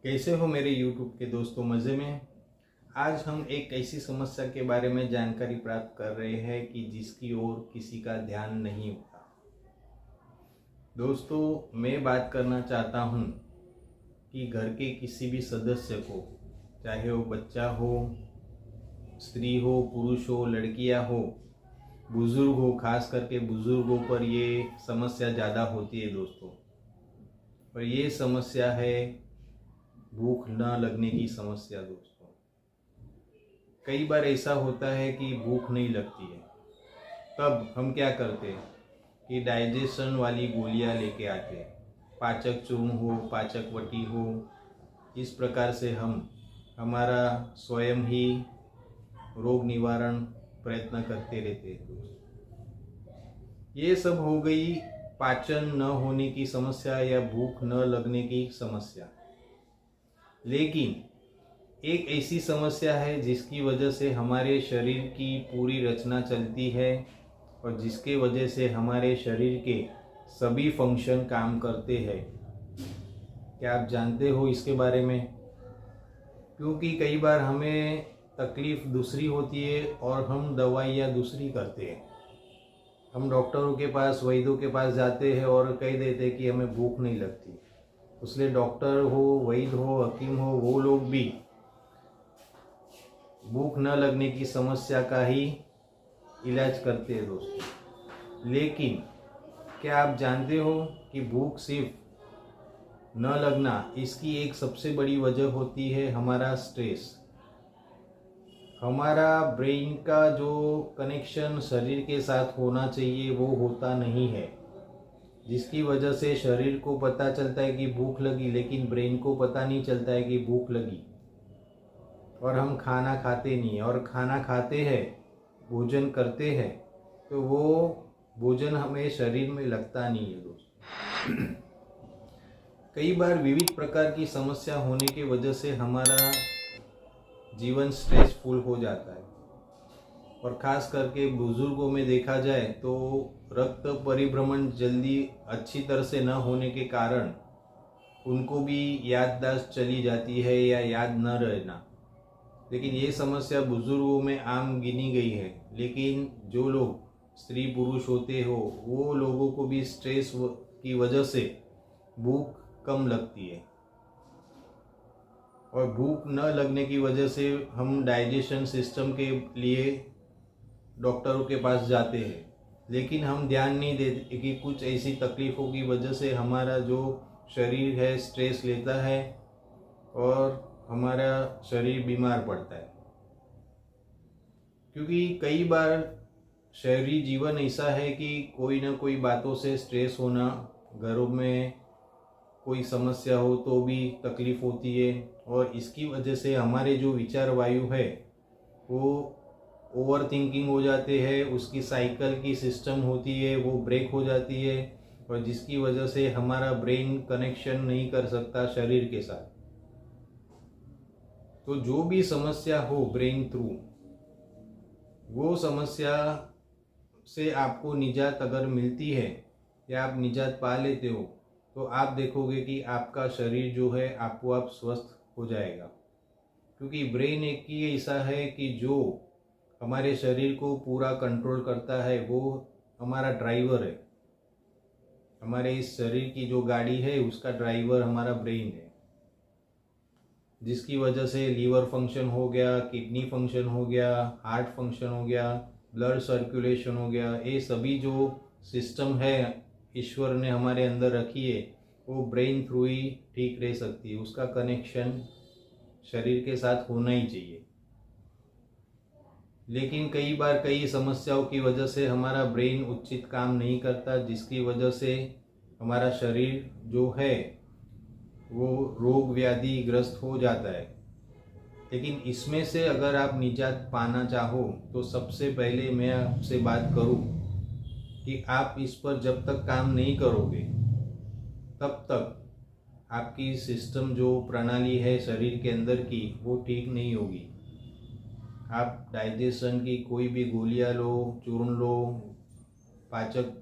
कैसे हो मेरे YouTube के दोस्तों? मज़े में। आज हम एक ऐसी समस्या के बारे में जानकारी प्राप्त कर रहे हैं कि जिसकी ओर किसी का ध्यान नहीं होता। दोस्तों, मैं बात करना चाहता हूँ कि घर के किसी भी सदस्य को, चाहे वो बच्चा हो, स्त्री हो, पुरुष हो, लड़कियाँ हो, बुजुर्ग हो, खास करके बुजुर्गों पर ये समस्या ज़्यादा होती है दोस्तों। और ये समस्या है भूख न लगने की समस्या दोस्तों। कई बार ऐसा होता है कि भूख नहीं लगती है, तब हम क्या करते हैं कि डाइजेशन वाली गोलियां लेके आते हैं। पाचक चूर्ण हो, पाचक वटी हो, इस प्रकार से हम हमारा स्वयं ही रोग निवारण प्रयत्न करते रहते हैं दोस्तों। ये सब हो गई पाचन न होने की समस्या या भूख न लगने की समस्या। लेकिन एक ऐसी समस्या है जिसकी वजह से हमारे शरीर की पूरी रचना चलती है और जिसके वजह से हमारे शरीर के सभी फंक्शन काम करते हैं। क्या आप जानते हो इसके बारे में? क्योंकि कई बार हमें तकलीफ दूसरी होती है और हम दवाइयाँ दूसरी करते हैं। हम डॉक्टरों के पास, वैद्यों के पास जाते हैं और कह देते हैं कि हमें भूख नहीं लगती। उसलिए डॉक्टर हो, वैद्य हो, हकीम हो, वो लोग भी भूख न लगने की समस्या का ही इलाज करते हैं दोस्तों। लेकिन क्या आप जानते हो कि भूख सिर्फ न लगना, इसकी एक सबसे बड़ी वजह होती है हमारा स्ट्रेस। हमारा ब्रेन का जो कनेक्शन शरीर के साथ होना चाहिए वो होता नहीं है, जिसकी वजह से शरीर को पता चलता है कि भूख लगी, लेकिन ब्रेन को पता नहीं चलता है कि भूख लगी। और हम खाना खाते नहीं है, और खाना खाते हैं, भोजन करते हैं, तो वो भोजन हमें शरीर में लगता नहीं है दोस्तों। कई बार विविध प्रकार की समस्या होने की वजह से हमारा जीवन स्ट्रेसफुल हो जाता है। और ख़ास करके बुजुर्गों में देखा जाए तो रक्त परिभ्रमण जल्दी अच्छी तरह से न होने के कारण उनको भी याददाश्त चली जाती है या याद न रहना। लेकिन ये समस्या बुजुर्गों में आम गिनी गई है। लेकिन जो लोग स्त्री पुरुष होते हो, वो लोगों को भी स्ट्रेस की वजह से भूख कम लगती है। और भूख न लगने की वजह से हम डाइजेशन सिस्टम के लिए डॉक्टरों के पास जाते हैं, लेकिन हम ध्यान नहीं देते कि कुछ ऐसी तकलीफ़ों की वजह से हमारा जो शरीर है स्ट्रेस लेता है और हमारा शरीर बीमार पड़ता है। क्योंकि कई बार शहरी जीवन ऐसा है कि कोई ना कोई बातों से स्ट्रेस होना, घरों में कोई समस्या हो तो भी तकलीफ़ होती है, और इसकी वजह से हमारे जो विचार वायु है वो ओवर थिंकिंग हो जाते हैं। उसकी साइकिल की सिस्टम होती है वो ब्रेक हो जाती है, और जिसकी वजह से हमारा ब्रेन कनेक्शन नहीं कर सकता शरीर के साथ। तो जो भी समस्या हो ब्रेन थ्रू, वो समस्या से आपको निजात अगर मिलती है या आप निजात पा लेते हो, तो आप देखोगे कि आपका शरीर जो है आपको आप स्वस्थ हो जाएगा। क्योंकि ब्रेन एक ही ऐसा है कि जो हमारे शरीर को पूरा कंट्रोल करता है, वो हमारा ड्राइवर है। हमारे इस शरीर की जो गाड़ी है उसका ड्राइवर हमारा ब्रेन है, जिसकी वजह से लीवर फंक्शन हो गया, किडनी फंक्शन हो गया, हार्ट फंक्शन हो गया, ब्लड सर्कुलेशन हो गया, ये सभी जो सिस्टम है ईश्वर ने हमारे अंदर रखी है वो ब्रेन थ्रू ही ठीक रह सकती है। उसका कनेक्शन शरीर के साथ होना ही चाहिए। लेकिन कई बार कई समस्याओं की वजह से हमारा ब्रेन उचित काम नहीं करता, जिसकी वजह से हमारा शरीर जो है वो रोग व्याधि ग्रस्त हो जाता है। लेकिन इसमें से अगर आप निजात पाना चाहो तो सबसे पहले मैं आपसे बात करूं कि आप इस पर जब तक काम नहीं करोगे तब तक आपकी सिस्टम जो प्रणाली है शरीर के अंदर की वो ठीक नहीं होगी। आप डाइजेशन की कोई भी गोलियां लो, चूर्ण लो, पाचक,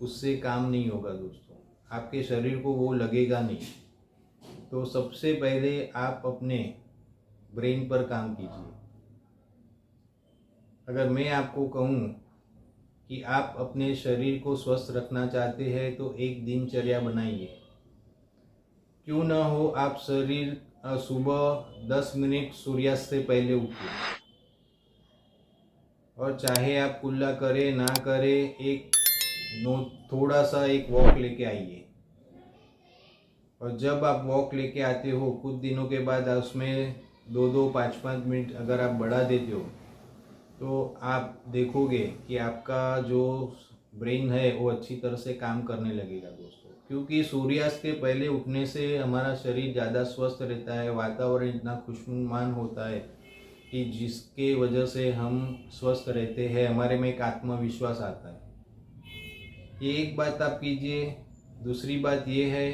उससे काम नहीं होगा दोस्तों। आपके शरीर को वो लगेगा नहीं। तो सबसे पहले आप अपने ब्रेन पर काम कीजिए। अगर मैं आपको कहूँ कि आप अपने शरीर को स्वस्थ रखना चाहते हैं तो एक दिनचर्या बनाइए। क्यों ना हो आप सुबह 10 मिनट सूर्यास्त से पहले उठिए, और चाहे आप कुल्ला करें ना करें, थोड़ा सा एक वॉक लेके आइए। और जब आप वॉक लेके आते हो कुछ दिनों के बाद उसमें 2-2, 5-5 मिनट अगर आप बढ़ा देते हो तो आप देखोगे कि आपका जो ब्रेन है वो अच्छी तरह से काम करने लगेगा दोस्तों। क्योंकि सूर्यास्त के पहले उठने से हमारा शरीर ज़्यादा स्वस्थ रहता है, वातावरण इतना खुशनुमान होता है कि जिसके वजह से हम स्वस्थ रहते हैं, हमारे में एक आत्मविश्वास आता है। ये एक बात आप कीजिए। दूसरी बात ये है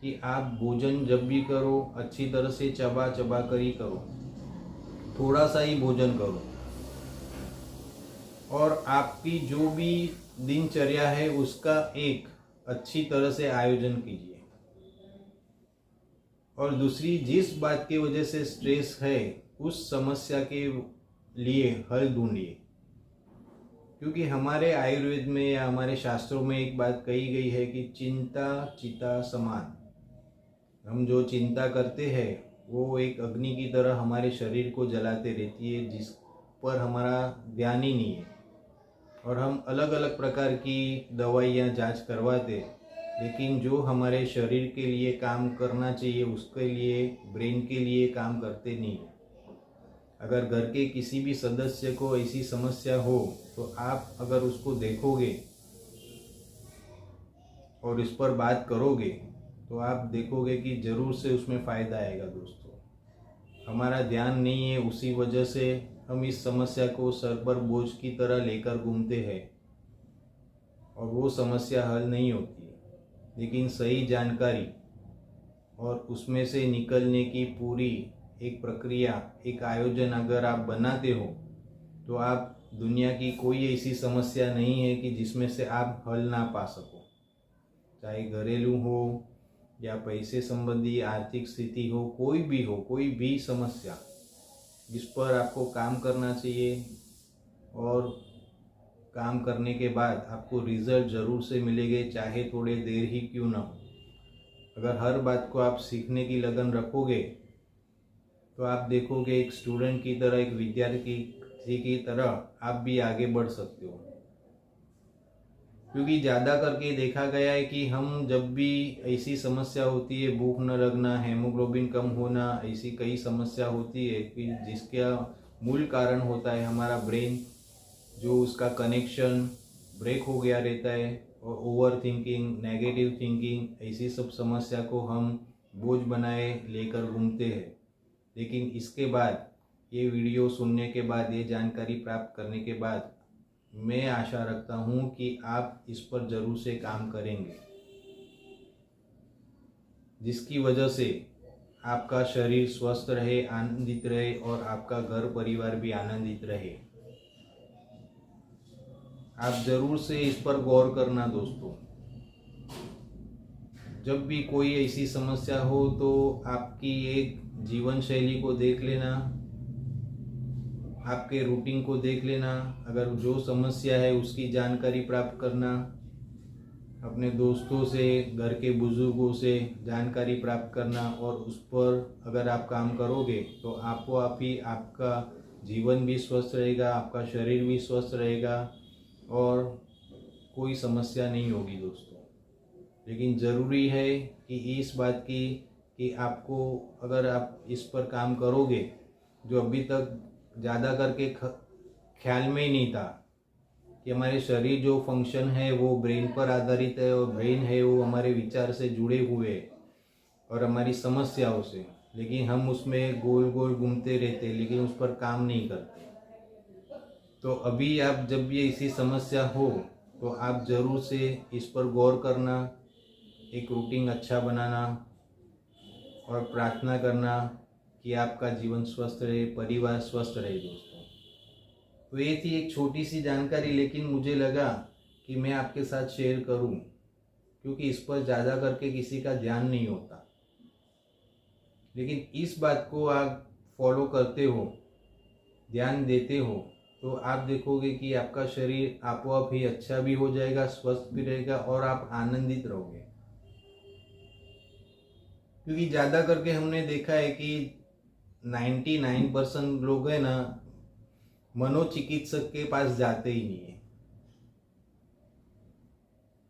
कि आप भोजन जब भी करो अच्छी तरह से चबा चबा कर ही करो, थोड़ा सा ही भोजन करो, और आपकी जो भी दिनचर्या है उसका एक अच्छी तरह से आयोजन कीजिए। और दूसरी, जिस बात की वजह से स्ट्रेस है उस समस्या के लिए हल ढूंढिए। क्योंकि हमारे आयुर्वेद में या हमारे शास्त्रों में एक बात कही गई है कि चिंता चिता समान। हम जो चिंता करते हैं वो एक अग्नि की तरह हमारे शरीर को जलाते रहती है, जिस पर हमारा ध्यान ही नहीं है। और हम अलग अलग प्रकार की दवाइयाँ जांच करवाते, लेकिन जो हमारे शरीर के लिए काम करना चाहिए उसके लिए, ब्रेन के लिए काम करते नहीं। अगर घर के किसी भी सदस्य को ऐसी समस्या हो तो आप अगर उसको देखोगे और इस पर बात करोगे तो आप देखोगे कि ज़रूर से उसमें फ़ायदा आएगा दोस्तों। हमारा ध्यान नहीं है, उसी वजह से हम इस समस्या को सर पर बोझ की तरह लेकर घूमते हैं और वो समस्या हल नहीं होती। लेकिन सही जानकारी और उसमें से निकलने की पूरी एक प्रक्रिया, एक आयोजन अगर आप बनाते हो तो आप दुनिया की कोई ऐसी समस्या नहीं है कि जिसमें से आप हल ना पा सको। चाहे घरेलू हो या पैसे संबंधी आर्थिक स्थिति हो, कोई भी समस्या जिस पर आपको काम करना चाहिए, और काम करने के बाद आपको रिजल्ट ज़रूर से मिलेंगे, चाहे थोड़े देर ही क्यों ना हो। अगर हर बात को आप सीखने की लगन रखोगे तो आप देखोगे एक स्टूडेंट की तरह, एक विद्यार्थी की तरह आप भी आगे बढ़ सकते हो। क्योंकि ज़्यादा करके देखा गया है कि हम जब भी ऐसी समस्या होती है, भूख न लगना, हेमोग्लोबिन कम होना, ऐसी कई समस्या होती है कि जिसका मूल कारण होता है हमारा ब्रेन, जो उसका कनेक्शन ब्रेक हो गया रहता है, और ओवर थिंकिंग, नेगेटिव थिंकिंग, ऐसी सब समस्या को हम बोझ बनाए लेकर घूमते हैं। लेकिन इसके बाद, ये वीडियो सुनने के बाद, ये जानकारी प्राप्त करने के बाद मैं आशा रखता हूँ कि आप इस पर ज़रूर से काम करेंगे, जिसकी वजह से आपका शरीर स्वस्थ रहे, आनंदित रहे, और आपका घर परिवार भी आनंदित रहे। आप ज़रूर से इस पर गौर करना दोस्तों। जब भी कोई ऐसी समस्या हो तो आपकी एक जीवन शैली को देख लेना, आपके रूटीन को देख लेना। अगर जो समस्या है उसकी जानकारी प्राप्त करना, अपने दोस्तों से, घर के बुजुर्गों से जानकारी प्राप्त करना, और उस पर अगर आप काम करोगे तो आपको आप ही आपका जीवन भी स्वस्थ रहेगा, आपका शरीर भी स्वस्थ रहेगा, और कोई समस्या नहीं होगी दोस्तों। लेकिन ज़रूरी है कि इस बात की कि आपको, अगर आप इस पर काम करोगे, जो अभी तक ज़्यादा करके ख्याल में ही नहीं था कि हमारे शरीर जो फंक्शन है वो ब्रेन पर आधारित है, और ब्रेन है वो हमारे विचार से जुड़े हुए और हमारी समस्याओं से, लेकिन हम उसमें गोल गोल घूमते रहते, लेकिन उस पर काम नहीं करते। तो अभी आप जब भी ऐसी समस्या हो तो आप ज़रूर से इस पर गौर करना, एक रूटीन अच्छा बनाना, और प्रार्थना करना कि आपका जीवन स्वस्थ रहे, परिवार स्वस्थ रहे दोस्तों। तो ये थी एक छोटी सी जानकारी, लेकिन मुझे लगा कि मैं आपके साथ शेयर करूं, क्योंकि इस पर ज़्यादा करके किसी का ध्यान नहीं होता। लेकिन इस बात को आप फॉलो करते हो, ध्यान देते हो, तो आप देखोगे कि आपका शरीर आपो आप ही अच्छा भी हो जाएगा, स्वस्थ भी रहेगा और आप आनंदित रहोगे। क्योंकि ज़्यादा करके हमने देखा है कि 99% लोग है ना, मनोचिकित्सक के पास जाते ही नहीं है।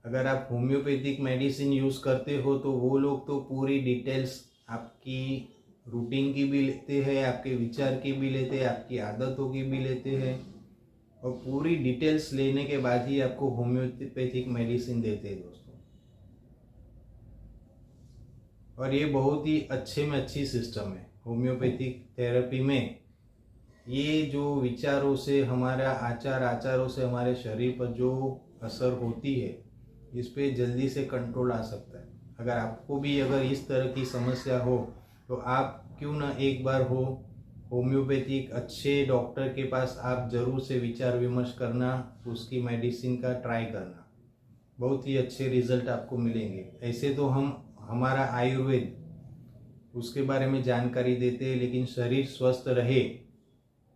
अगर आप होम्योपैथिक मेडिसिन यूज़ करते हो तो वो लोग तो पूरी डिटेल्स आपकी रूटीन की भी लेते हैं, आपके विचार की भी लेते हैं, आपकी आदतों की भी लेते हैं, और पूरी डिटेल्स लेने के बाद ही आपको होम्योपैथिक मेडिसिन देते हैं दोस्तों। और ये बहुत ही अच्छे में अच्छी सिस्टम है होम्योपैथिक थेरेपी में। ये जो विचारों से हमारा आचारों से हमारे शरीर पर जो असर होती है, इस पे जल्दी से कंट्रोल आ सकता है। अगर आपको भी अगर इस तरह की समस्या हो तो आप क्यों ना एक बार हो होम्योपैथिक अच्छे डॉक्टर के पास आप ज़रूर से विचार विमर्श करना, उसकी मेडिसिन का ट्राई करना, बहुत ही अच्छे रिजल्ट आपको मिलेंगे। ऐसे तो हम हमारा आयुर्वेद उसके बारे में जानकारी देते हैं, लेकिन शरीर स्वस्थ रहे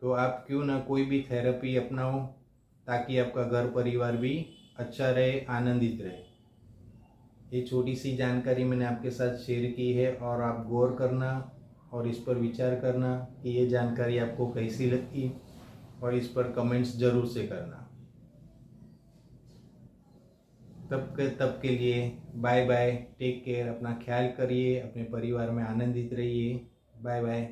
तो आप क्यों ना कोई भी थेरेपी अपनाओ, ताकि आपका घर परिवार भी अच्छा रहे, आनंदित रहे। ये छोटी सी जानकारी मैंने आपके साथ शेयर की है, और आप गौर करना और इस पर विचार करना कि ये जानकारी आपको कैसी लगी, और इस पर कमेंट्स ज़रूर से करना। तब के लिए बाय बाय, टेक केयर, अपना ख्याल करिए, अपने परिवार में आनंदित रहिए। Bye bye.